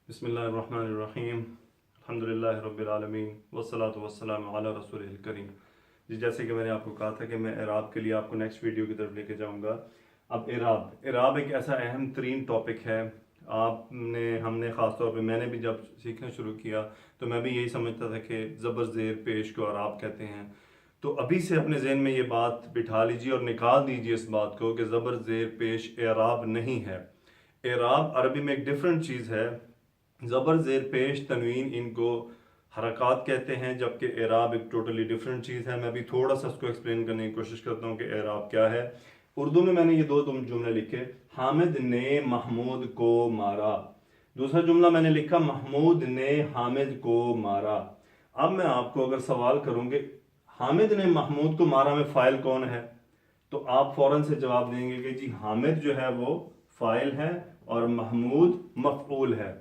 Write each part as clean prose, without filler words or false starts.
बिस्मिल्लाहिर्रहमानिर्रहीम अल्हम्दुलिल्लाहि रब्बिल आलमीन वस्सलातु वस्सलामु अला रसूलिल करीम। जी, जैसे कि मैंने आपको कहा था कि मैं इराब के लिए आपको नेक्स्ट वीडियो की तरफ लेके जाऊंगा। अब इराब एक ऐसा अहम तरीन टॉपिक है। हमने ख़ास तौर पे मैंने भी जब सीखना शुरू किया तो मैं भी यही समझता था कि ज़बर ज़ेर पेश को इराब कहते हैं। तो अभी से अपने जहन में ये बात बिठा लीजिए और निकाल दीजिए इस बात को कि ज़बर ज़ेर पेश इराब नहीं है। इराब अरबी में एक डिफरेंट चीज़ है। ज़बर ज़ेर पेश तनवीन इनको हरकत कहते हैं, जबकि एराब एक टोटली डिफरेंट चीज़ है। मैं भी थोड़ा सा उसको एक्सप्लेन करने की कोशिश करता हूँ कि एराब क्या है। उर्दू में मैंने ये दो जुमले लिखे, हामिद ने महमूद को मारा। दूसरा जुमला मैंने लिखा, महमूद ने हामिद को मारा। अब मैं आपको अगर सवाल करूँगी हामिद ने महमूद को मारा में फ़ाइल कौन है, तो आप फौरन से जवाब देंगे कि जी हामिद जो है वो फ़ाइल है और महमूद मफ़ऊल है।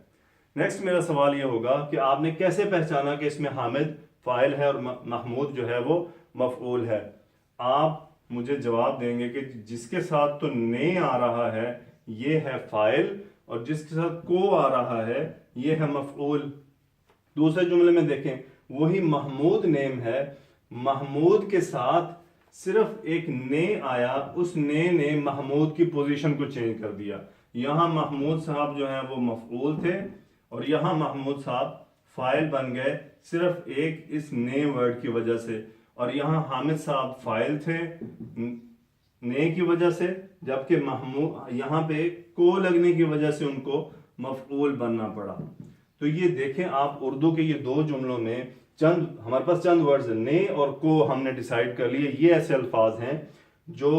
नेक्स्ट मेरा सवाल ये होगा कि आपने कैसे पहचाना कि इसमें हामिद फ़ाइल है और महमूद जो है वो मफ़ऊल है। आप मुझे जवाब देंगे कि जिसके साथ तो ने आ रहा है ये है फ़ाइल और जिसके साथ को आ रहा है ये है मफ़ऊल। दूसरे जुमले में देखें, वही महमूद नेम है, महमूद के साथ सिर्फ एक ने आया, उस ने महमूद की पोजीशन को चेंज कर दिया। यहां महमूद साहब जो हैं वो मफऊल थे और यहां महमूद साहब फाइल बन गए सिर्फ एक इस ने वर्ड की वजह से, और यहां हामिद साहब फाइल थे ने की वजह से, जबकि महमूद यहां पे को लगने की वजह से उनको मफऊल बनना पड़ा। तो ये देखें आप, उर्दू के ये दो जुमलों में हमारे पास चंद वर्ड्स ने और को हमने डिसाइड कर लिए। ये ऐसे अल्फाज हैं जो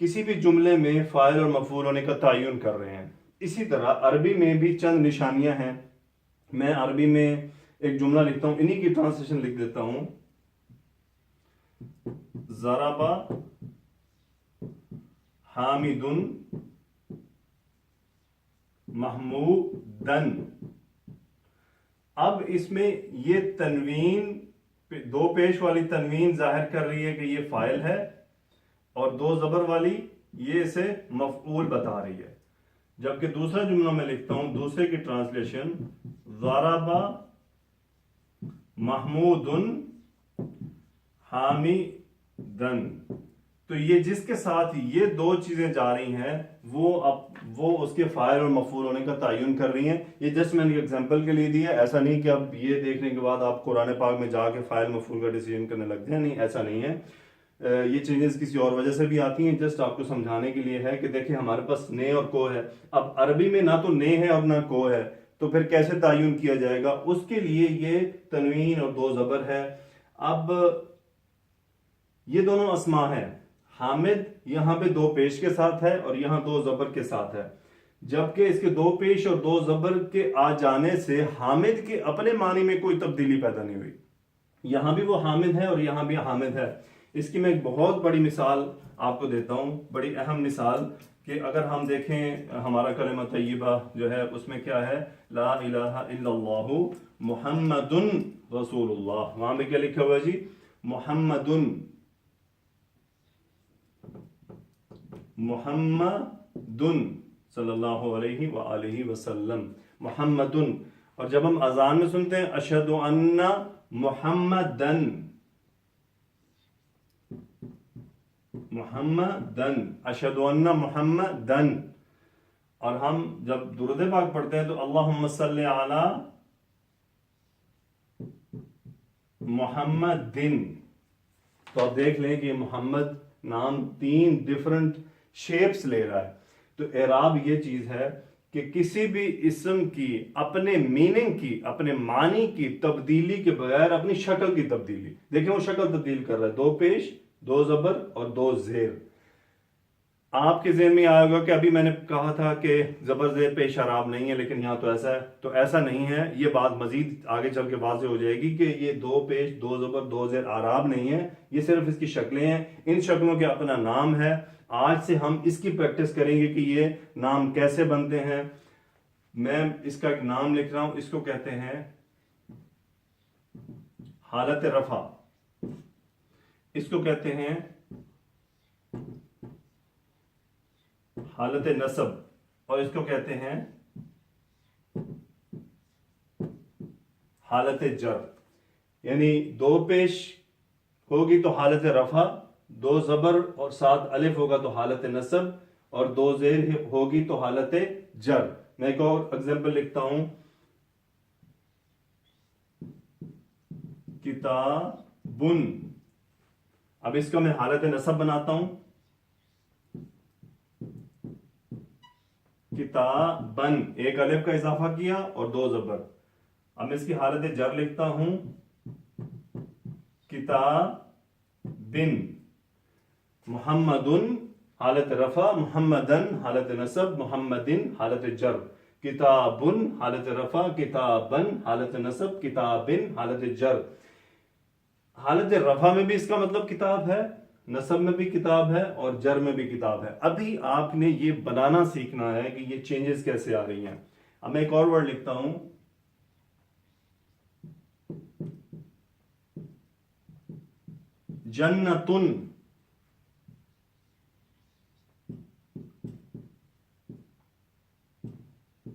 किसी भी जुमले में फाइल और मफूल होने का तयन कर रहे हैं। इसी तरह अरबी में भी चंद निशानियां हैं। मैं अरबी में एक जुमला लिखता हूं, इन्हीं की ट्रांसलेशन लिख देता हूं। ज़राबा हामिदुन महमूदन। अब इसमें ये तनवीन, दो पेश वाली तनवीन जाहिर कर रही है कि ये फाइल है और दो जबर वाली ये इसे मफऊल बता रही है। जबकि दूसरा जुमला मैं लिखता हूं, दूसरे की ट्रांसलेशन, ज़राबा महमूदुन हामिदन। तो ये जिसके साथ ये दो चीजें जा रही हैं वो उसके फाइल और मफूल होने का तयन कर रही हैं। ये जस्ट मैंने एग्जांपल के लिए दिया, ऐसा नहीं कि अब ये देखने के बाद आप कुरान पाक में जाके फाइल मफूल का डिसीजन करने लग जाए, नहीं, ऐसा नहीं है। ये चेंजेस किसी और वजह से भी आती हैं, जस्ट आपको समझाने के लिए है कि देखिए हमारे पास ने और को है। अब अरबी में ना तो ने है और ना को है, तो फिर कैसे तयन किया जाएगा, उसके लिए ये तनवीन और दो जबर है। अब ये दोनों अस्मा है, हामिद यहां पे दो पेश के साथ है और यहां दो जबर के साथ है, जबकि इसके दो पेश और दो जबर के आ जाने से हामिद के अपने मानी में कोई तब्दीली पैदा नहीं हुई। यहां भी वो हामिद है और यहां भी हामिद है। इसकी मैं एक बहुत बड़ी मिसाल आपको देता हूं, बड़ी अहम मिसाल, कि अगर हम देखें हमारा कलमा तय्यबा जो है उसमें क्या है, ला इलाहा इल्लल्लाहु मुहम्मदुन रसूलुल्लाह। वहां पे क्या लिखा हुआ है जी, मुहम्मदुन, मुहम्मदुन सल्लल्लाहु अलैहि व आलिहि वसल्लम, मुहम्मदुन। और जब हम अजान में सुनते हैं अशहदु अन्ना मुहम्मदन, मुहम्मदन, अशहदु अन्ना मुहम्मदन। और हम जब दुरूद पाक पढ़ते हैं तो अल्लाहुम्मा सल्ली अला मुहम्मदिन। तो आप देख लें कि मोहम्मद नाम तीन डिफरेंट शेप्स ले रहा है। तो एराब ये चीज है कि किसी भी इस्म की अपने मीनिंग की, अपने मानी की तब्दीली के बगैर अपनी शक्ल की तब्दीली, देखें वो शक्ल तब्दील कर रहा है, दो पेश, दो जबर और दो जेर। आपके ज़हन में आया होगा कि अभी मैंने कहा था कि ज़बर ज़ेर पेश आराब नहीं है, लेकिन यहाँ तो ऐसा है। तो ऐसा नहीं है, ये बात मजीद आगे चल के वाज़ेह हो जाएगी कि ये दो पेश, दो ज़बर, दो ज़ेर आराब नहीं है, ये सिर्फ इसकी शक्लें हैं। इन शक्लों के अपना नाम है। आज से हम इसकी प्रैक्टिस करेंगे कि ये नाम कैसे बनते हैं। मैं इसका एक नाम लिख रहा हूं, इसको कहते हैं हालत रफा, इसको कहते हैं हालत नसब, और इसको कहते हैं हालत जर, यानी दो पेश होगी तो हालत रफा, दो जबर और साथ अलिफ होगा तो हालत नसब, और दो जेर होगी तो हालत जर। मैं एक और एग्जांपल लिखता हूं, किताबुन। अब इसका मैं हालत नसब बनाता हूं, किताबन, एक अलिफ का इजाफा किया और दो जबर। अब मैं इसकी हालत जर लिखता हूं, किताबिन। मुहम्मदुन हालत रफा, मुहम्मदन हालत नसब, मुहम्मदिन हालत जर। किताबुन हालत रफा, किताबन हालत नसब, किताबिन हालत जर। हालत रफा में भी इसका मतलब किताब है, नसब में भी किताब है और जर में भी किताब है। अभी आपने ये बनाना सीखना है कि ये चेंजेस कैसे आ रही हैं। अब मैं एक और वर्ड लिखता हूं, जन्नतुन।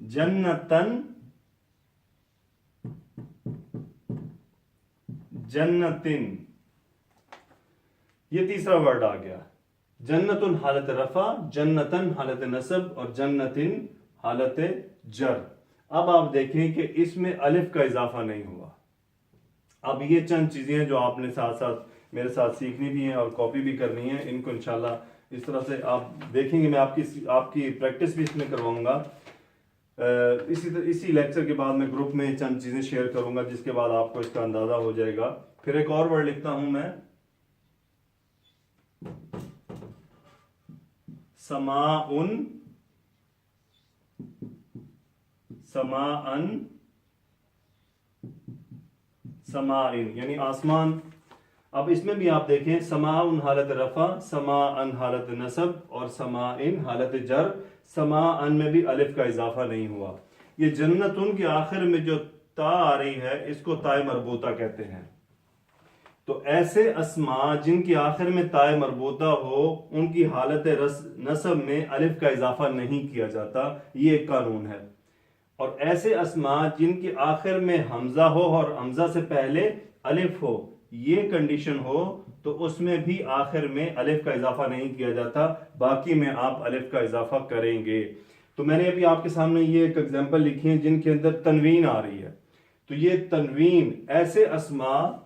जन्नतन, जन्नतिन। ये तीसरा वर्ड आ गया। जन्नतुन हालत रफा, जन्नतन हालत नसब और जन्नतिन हालत जर। अब आप देखें कि इसमें अलिफ का इजाफा नहीं हुआ। अब ये चंद चीजें हैं जो आपने साथ साथ मेरे साथ सीखनी भी हैं और कॉपी भी करनी है। इनको इंशाल्लाह इस तरह से आप देखेंगे, मैं आपकी प्रैक्टिस भी इसमें करवाऊंगा। इसी लेक्चर के बाद मैं ग्रुप में चंद चीजें शेयर करूंगा, जिसके बाद आपको इसका अंदाजा हो जाएगा। फिर एक और वर्ड लिखता हूं मैं, समाउन, समाअन, समाइन, यानी आसमान। अब इसमें भी आप देखें, समाउन हालत रफा, समाअन हालत नसब और समाइन हालत जर। समाअन में भी अलिफ का इजाफा नहीं हुआ। ये जन्नतुन के आखिर में जो ता आ रही है इसको ताए मरबूता कहते हैं। तो ऐसे अस्मा जिनकी आखिर में ताए मरबूता हो उनकी हालत नसब में अलिफ का इजाफा नहीं किया जाता, ये एक कानून है। और ऐसे अस्मा जिनकी आखिर में हमजा हो और हमजा से पहले अलिफ हो, ये कंडीशन हो तो उसमें भी आखिर में अलिफ का इजाफा नहीं किया जाता, बाकी में आप अलिफ का इजाफा करेंगे। तो मैंने अभी आपके सामने ये एक एग्जांपल लिखी है जिनके अंदर तनवीन आ रही है। तो ये तनवीन, ऐसे अस्मा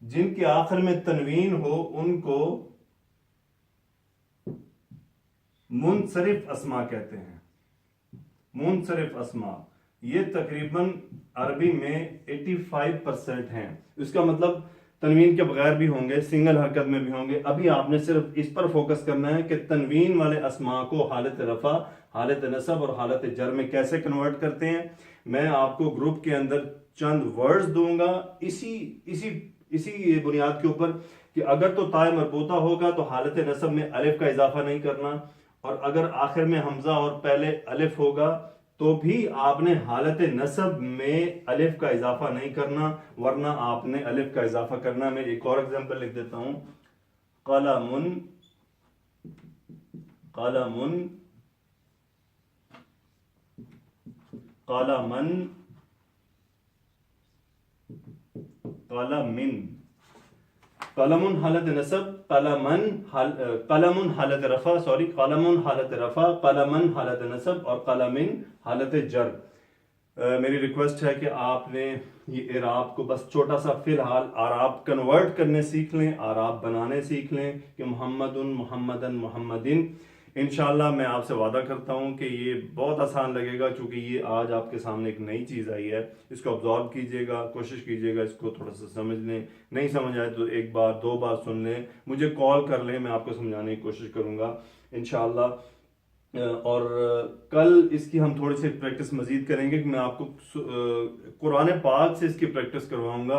जिनके आखिर में तनवीन हो उनको मुनसरिफ अस्मा कहते हैं। मुनसरिफ अस्मा ये तकरीबन अरबी में 85% हैं। इसका मतलब तनवीन के बगैर भी होंगे, सिंगल हरकत में भी होंगे। अभी आपने सिर्फ इस पर फोकस करना है कि तनवीन वाले अस्मा को हालत रफा, हालत नसब और हालत जर में कैसे कन्वर्ट करते हैं। मैं आपको ग्रुप के अंदर चंद वर्ड्स दूंगा इसी बुनियाद के ऊपर कि अगर तो ताए मरबूता होगा तो हालत नसब में अलिफ का इजाफा नहीं करना, और अगर आखिर में हमजा और पहले अलिफ होगा तो भी आपने हालत नसब में अलिफ का इजाफा नहीं करना, वरना आपने अलिफ का इजाफा करना। मैं एक और एग्जांपल लिख देता हूं, कलमुन, कलमुन, कलमन, कलमिन। कलमुन हालत नसब, कलमुन हालत रफा, कलमुन हालत रफा, कलमन हालत नसब और कलमिन हालत जर। मेरी रिक्वेस्ट है कि आपने ये इराब को बस छोटा सा फिलहाल आराब कन्वर्ट करने सीख लें, आराब बनाने सीख लें कि मोहम्मदुन, मोहम्मदन, मोहम्मदिन। इंशाल्लाह मैं आपसे वादा करता हूं कि ये बहुत आसान लगेगा, क्योंकि ये आज आपके सामने एक नई चीज़ आई है। इसको ऑब्जॉर्व कीजिएगा, कोशिश कीजिएगा इसको थोड़ा सा समझ लें। नहीं समझ आए तो एक बार दो बार सुन लें, मुझे कॉल कर लें, मैं आपको समझाने की कोशिश करूँगा इंशाल्लाह। और कल इसकी हम थोड़ी सी प्रैक्टिस मजीद करेंगे कि मैं आपको कुरान पाक से इसकी प्रैक्टिस करवाऊंगा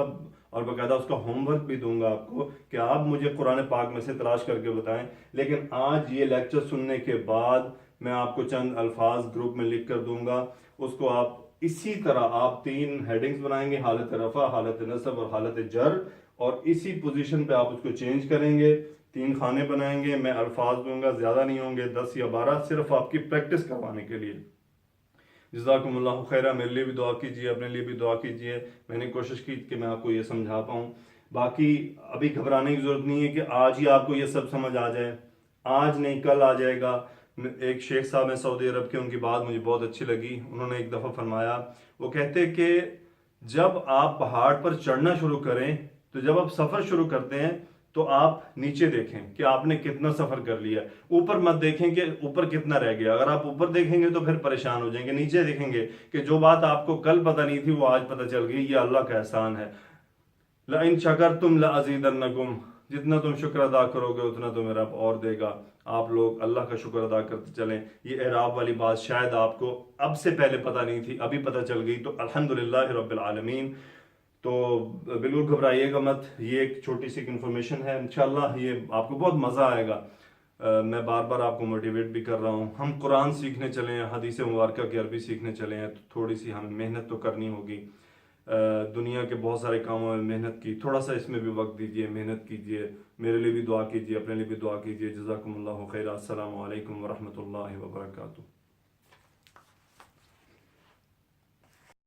और बाकायदा उसका होमवर्क भी दूंगा आपको कि आप मुझे कुरान पाक में से तलाश करके बताएं। लेकिन आज ये लेक्चर सुनने के बाद मैं आपको चंद अल्फाज ग्रुप में लिख कर दूंगा, उसको आप इसी तरह आप 3 हेडिंग्स बनाएंगे, हालत रफा, हालत नसब और हालत जर, और इसी पोजीशन पे आप उसको चेंज करेंगे। 3 खाने बनाएंगे, मैं अल्फाज दूंगा, ज्यादा नहीं होंगे, 10 या 12, सिर्फ आपकी प्रैक्टिस करवाने के लिए। جزاکم اللہ خیرہ. میرے لیے بھی دعا کیجیے, اپنے لیے بھی دعا کیجیے. میں نے کوشش کی کہ میں آپ کو یہ سمجھا پاؤں. باقی ابھی گھبرانے کی ضرورت نہیں ہے کہ آج ہی آپ کو یہ سب سمجھ آ جائے, آج نہیں کل آ جائے گا. ایک شیخ صاحب ہیں سعودی عرب کے, ان کی بات مجھے بہت اچھی لگی. انہوں نے ایک دفعہ فرمایا, وہ کہتے کہ جب آپ پہاڑ پر چڑھنا شروع کریں, تو جب آپ سفر شروع کرتے ہیں تو آپ نیچے دیکھیں کہ آپ نے کتنا سفر کر لیا. اوپر مت دیکھیں کہ اوپر کتنا رہ گیا. اگر آپ اوپر دیکھیں گے تو پھر پریشان ہو جائیں گے. نیچے دیکھیں گے کہ جو بات آپ کو کل پتہ نہیں تھی وہ آج پتہ چل گئی. یہ اللہ کا احسان ہے. لَإِن شَكَرْتُمْ لَأَزِيدَنَّكُمْ, جتنا تم شکر ادا کرو گے اتنا تمہیں رب اور دے گا. آپ لوگ اللہ کا شکر ادا کرتے چلیں. یہ اعراب والی بات شاید آپ کو اب سے پہلے پتہ نہیں تھی, ابھی پتہ چل گئی, تو الحمدللہ رب العالمین. تو بالکل گھبرائیے گا مت, یہ ایک چھوٹی سی انفارمیشن ہے. انشاءاللہ یہ آپ کو بہت مزہ آئے گا. میں بار بار آپ کو موٹیویٹ بھی کر رہا ہوں. ہم قرآن سیکھنے چلے ہیں, حدیث مبارکہ کی عربی سیکھنے چلے ہیں, تو تھوڑی سی ہمیں محنت تو کرنی ہوگی. دنیا کے بہت سارے کاموں میں محنت کی, تھوڑا سا اس میں بھی وقت دیجیے, محنت کیجیے. میرے لیے بھی دعا کیجیے, اپنے لیے بھی دعا کیجیے. جزاکم اللہ خیر. السلام علیکم ورحمۃ اللہ وبرکاتہ.